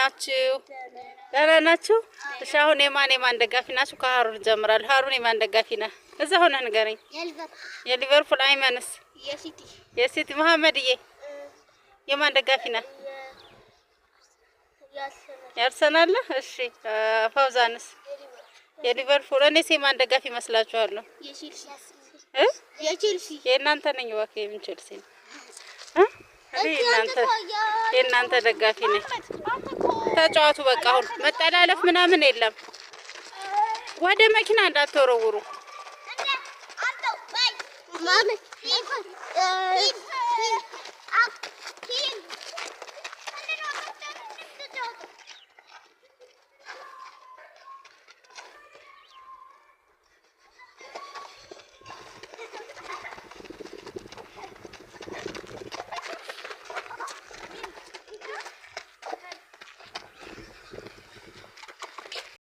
ናችሁ? ደህና ናችሁ? እሺ አሁን የማን ደጋፊ ናችሁ? ከሀሩን ጀምራለሁ። ሀሩን የማን ደጋፊ ነህ? እዛ ሆነህ ንገረኝ። የሊቨርፑል። አይመንስ? የሲቲ። መሐመድዬ የማን ደጋፊ ነህ? ያርሰናል። እሺ ፈውዛንስ? የሊቨርፑል። እኔስ የማን ደጋፊ መስላችኋለሁ? የቼልሲ። የእናንተ ነኝ እባክህ። የምን ቼልሲ ነው? የእናንተ ደጋፊ ነኝ። ተጫዋቱ በቃ አሁን መጠላለፍ ምናምን የለም። ወደ መኪና እንዳትወረውሩ።